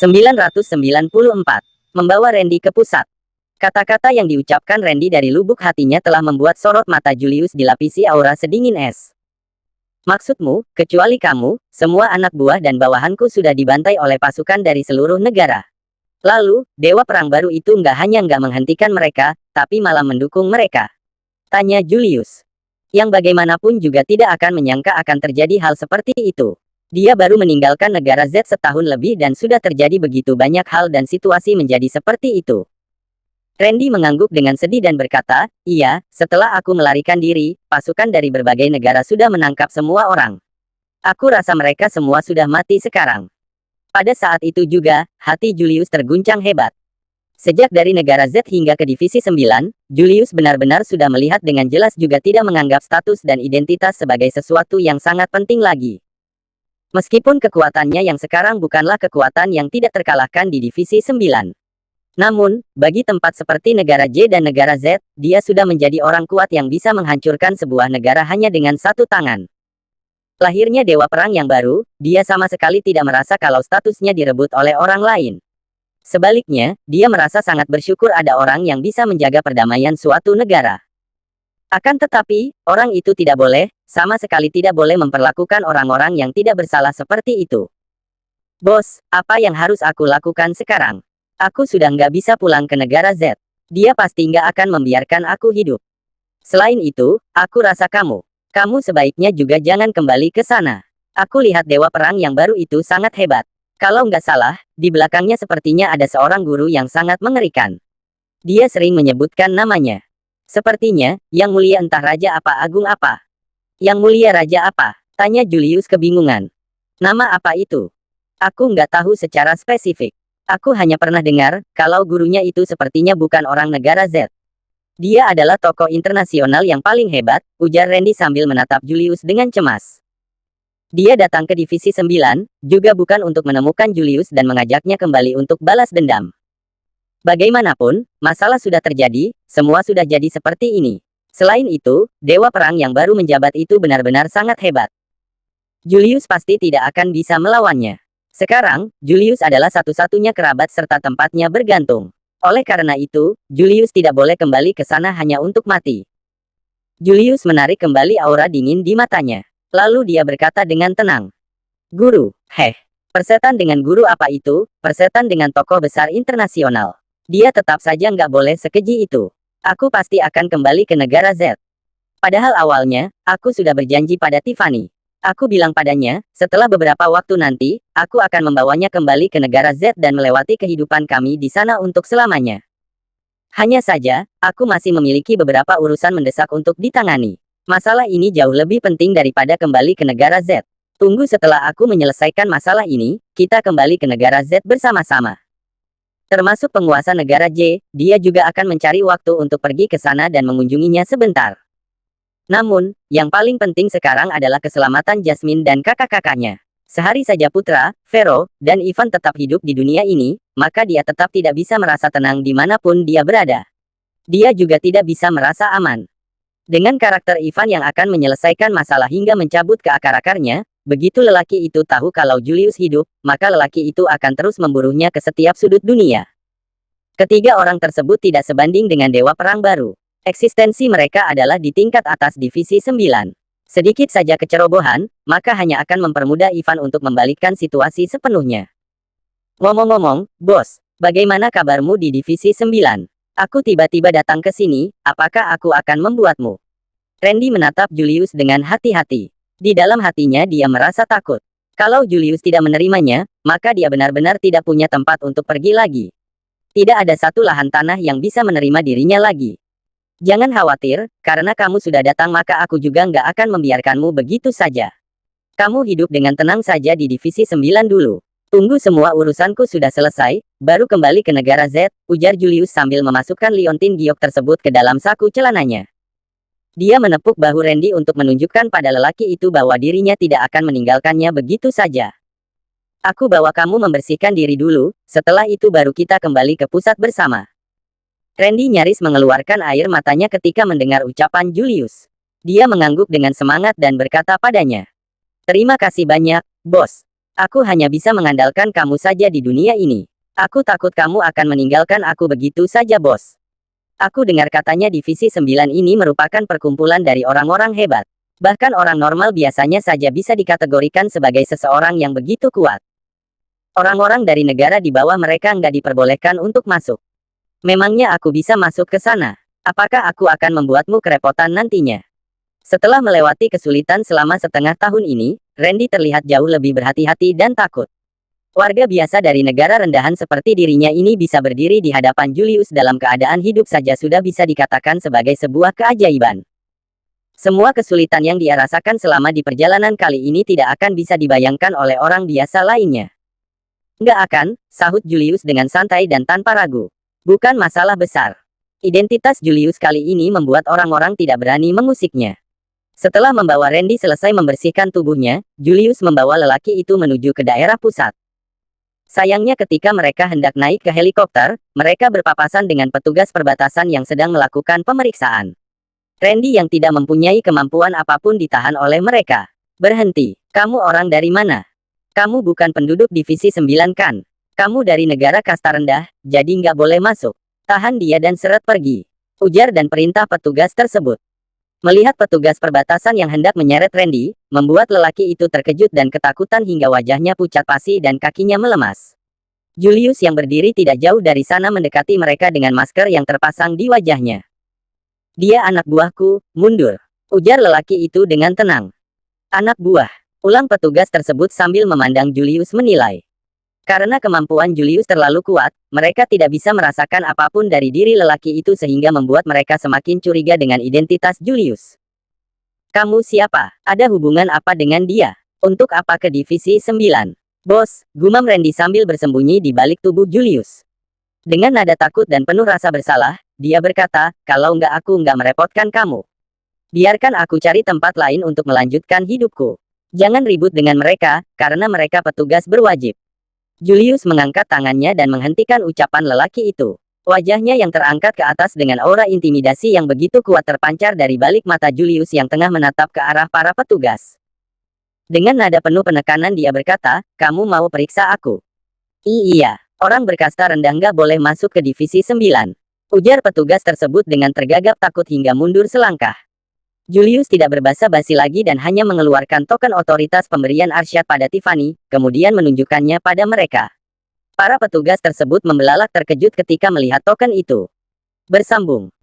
994. Membawa Randy ke pusat. Kata-kata yang diucapkan Randy dari lubuk hatinya telah membuat sorot mata Julius dilapisi aura sedingin es. Maksudmu, kecuali kamu, semua anak buah dan bawahanku sudah dibantai oleh pasukan dari seluruh negara. Lalu, Dewa Perang baru itu nggak menghentikan mereka, tapi malah mendukung mereka. Tanya Julius. Yang bagaimanapun juga tidak akan menyangka akan terjadi hal seperti itu. Dia baru meninggalkan negara Z setahun lebih dan sudah terjadi begitu banyak hal dan situasi menjadi seperti itu. Randy mengangguk dengan sedih dan berkata, iya, setelah aku melarikan diri, pasukan dari berbagai negara sudah menangkap semua orang. Aku rasa mereka semua sudah mati sekarang. Pada saat itu juga, hati Julius terguncang hebat. Sejak dari negara Z hingga ke Divisi 9, Julius benar-benar sudah melihat dengan jelas juga tidak menganggap status dan identitas sebagai sesuatu yang sangat penting lagi. Meskipun kekuatannya yang sekarang bukanlah kekuatan yang tidak terkalahkan di Divisi 9. Namun, bagi tempat seperti negara J dan negara Z, dia sudah menjadi orang kuat yang bisa menghancurkan sebuah negara hanya dengan satu tangan. Lahirnya Dewa Perang yang baru, dia sama sekali tidak merasa kalau statusnya direbut oleh orang lain. Sebaliknya, dia merasa sangat bersyukur ada orang yang bisa menjaga perdamaian suatu negara. Akan tetapi, orang itu tidak boleh, sama sekali tidak boleh memperlakukan orang-orang yang tidak bersalah seperti itu. Bos, apa yang harus aku lakukan sekarang? Aku sudah nggak bisa pulang ke negara Z. Dia pasti nggak akan membiarkan aku hidup. Selain itu, aku rasa kamu sebaiknya juga jangan kembali ke sana. Aku lihat Dewa Perang yang baru itu sangat hebat. Kalau nggak salah, di belakangnya sepertinya ada seorang guru yang sangat mengerikan. Dia sering menyebutkan namanya. Sepertinya, Yang Mulia entah Raja apa Agung apa. Yang Mulia Raja apa? Tanya Julius kebingungan. Nama apa itu? Aku nggak tahu secara spesifik. Aku hanya pernah dengar, kalau gurunya itu sepertinya bukan orang negara Z. Dia adalah tokoh internasional yang paling hebat, ujar Randy sambil menatap Julius dengan cemas. Dia datang ke Divisi 9, juga bukan untuk menemukan Julius dan mengajaknya kembali untuk balas dendam. Bagaimanapun, masalah sudah terjadi, semua sudah jadi seperti ini. Selain itu, Dewa Perang yang baru menjabat itu benar-benar sangat hebat. Julius pasti tidak akan bisa melawannya. Sekarang, Julius adalah satu-satunya kerabat serta tempatnya bergantung. Oleh karena itu, Julius tidak boleh kembali ke sana hanya untuk mati. Julius menarik kembali aura dingin di matanya. Lalu dia berkata dengan tenang. Guru, persetan dengan guru apa itu? Persetan dengan tokoh besar internasional. Dia tetap saja nggak boleh sekeji itu. Aku pasti akan kembali ke negara Z. Padahal awalnya, aku sudah berjanji pada Tiffany. Aku bilang padanya, setelah beberapa waktu nanti, aku akan membawanya kembali ke negara Z dan melewati kehidupan kami di sana untuk selamanya. Hanya saja, aku masih memiliki beberapa urusan mendesak untuk ditangani. Masalah ini jauh lebih penting daripada kembali ke negara Z. Tunggu setelah aku menyelesaikan masalah ini, kita kembali ke negara Z bersama-sama. Termasuk penguasa negara J, dia juga akan mencari waktu untuk pergi ke sana dan mengunjunginya sebentar. Namun, yang paling penting sekarang adalah keselamatan Jasmine dan kakak-kakaknya. Sehari saja Putra, Vero, dan Ivan tetap hidup di dunia ini, maka dia tetap tidak bisa merasa tenang dimanapun dia berada. Dia juga tidak bisa merasa aman. Dengan karakter Ivan yang akan menyelesaikan masalah hingga mencabut ke akar-akarnya, begitu lelaki itu tahu kalau Julius hidup, maka lelaki itu akan terus memburunya ke setiap sudut dunia. Ketiga orang tersebut tidak sebanding dengan Dewa Perang baru. Eksistensi mereka adalah di tingkat atas Divisi 9. Sedikit saja kecerobohan, maka hanya akan mempermudah Ivan untuk membalikkan situasi sepenuhnya. Ngomong-ngomong, bos, bagaimana kabarmu di Divisi 9? Aku tiba-tiba datang ke sini, apakah aku akan membuatmu? Randy menatap Julius dengan hati-hati. Di dalam hatinya dia merasa takut. Kalau Julius tidak menerimanya, maka dia benar-benar tidak punya tempat untuk pergi lagi. Tidak ada satu lahan tanah yang bisa menerima dirinya lagi. Jangan khawatir, karena kamu sudah datang maka aku juga nggak akan membiarkanmu begitu saja. Kamu hidup dengan tenang saja di Divisi 9 dulu. Tunggu semua urusanku sudah selesai, baru kembali ke negara Z, ujar Julius sambil memasukkan liontin giok tersebut ke dalam saku celananya. Dia menepuk bahu Randy untuk menunjukkan pada lelaki itu bahwa dirinya tidak akan meninggalkannya begitu saja. Aku bawa kamu membersihkan diri dulu, setelah itu baru kita kembali ke pusat bersama. Randy nyaris mengeluarkan air matanya ketika mendengar ucapan Julius. Dia mengangguk dengan semangat dan berkata padanya. Terima kasih banyak, bos. Aku hanya bisa mengandalkan kamu saja di dunia ini. Aku takut kamu akan meninggalkan aku begitu saja, bos. Aku dengar katanya Divisi 9 ini merupakan perkumpulan dari orang-orang hebat. Bahkan orang normal biasanya saja bisa dikategorikan sebagai seseorang yang begitu kuat. Orang-orang dari negara di bawah mereka nggak diperbolehkan untuk masuk. Memangnya aku bisa masuk ke sana? Apakah aku akan membuatmu kerepotan nantinya? Setelah melewati kesulitan selama setengah tahun ini, Randy terlihat jauh lebih berhati-hati dan takut. Warga biasa dari negara rendahan seperti dirinya ini bisa berdiri di hadapan Julius dalam keadaan hidup saja sudah bisa dikatakan sebagai sebuah keajaiban. Semua kesulitan yang dia rasakan selama di perjalanan kali ini tidak akan bisa dibayangkan oleh orang biasa lainnya. Nggak akan, sahut Julius dengan santai dan tanpa ragu. Bukan masalah besar. Identitas Julius kali ini membuat orang-orang tidak berani mengusiknya. Setelah membawa Randy selesai membersihkan tubuhnya, Julius membawa lelaki itu menuju ke daerah pusat. Sayangnya ketika mereka hendak naik ke helikopter, mereka berpapasan dengan petugas perbatasan yang sedang melakukan pemeriksaan. Randy yang tidak mempunyai kemampuan apapun ditahan oleh mereka. Berhenti, kamu orang dari mana? Kamu bukan penduduk Divisi 9 kan? Kamu dari negara kasta rendah, jadi nggak boleh masuk. Tahan dia dan seret pergi. Ujar dan perintah petugas tersebut. Melihat petugas perbatasan yang hendak menyeret Randy, membuat lelaki itu terkejut dan ketakutan hingga wajahnya pucat pasi dan kakinya melemas. Julius yang berdiri tidak jauh dari sana mendekati mereka dengan masker yang terpasang di wajahnya. Dia anak buahku, mundur. Ujar lelaki itu dengan tenang. Anak buah. Ulang petugas tersebut sambil memandang Julius menilai. Karena kemampuan Julius terlalu kuat, mereka tidak bisa merasakan apapun dari diri lelaki itu sehingga membuat mereka semakin curiga dengan identitas Julius. Kamu siapa? Ada hubungan apa dengan dia? Untuk apa ke Divisi 9? Bos, gumam Randy sambil bersembunyi di balik tubuh Julius. Dengan nada takut dan penuh rasa bersalah, dia berkata, kalau nggak aku nggak merepotkan kamu. Biarkan aku cari tempat lain untuk melanjutkan hidupku. Jangan ribut dengan mereka, karena mereka petugas berwajib. Julius mengangkat tangannya dan menghentikan ucapan lelaki itu. Wajahnya yang terangkat ke atas dengan aura intimidasi yang begitu kuat terpancar dari balik mata Julius yang tengah menatap ke arah para petugas. Dengan nada penuh penekanan dia berkata, kamu mau periksa aku? Iya, orang berkasta rendah nggak boleh masuk ke Divisi 9. Ujar petugas tersebut dengan tergagap takut hingga mundur selangkah. Julius tidak berbasa-basi lagi dan hanya mengeluarkan token otoritas pemberian arsyad pada Tiffany, kemudian menunjukkannya pada mereka. Para petugas tersebut membelalak terkejut ketika melihat token itu. Bersambung.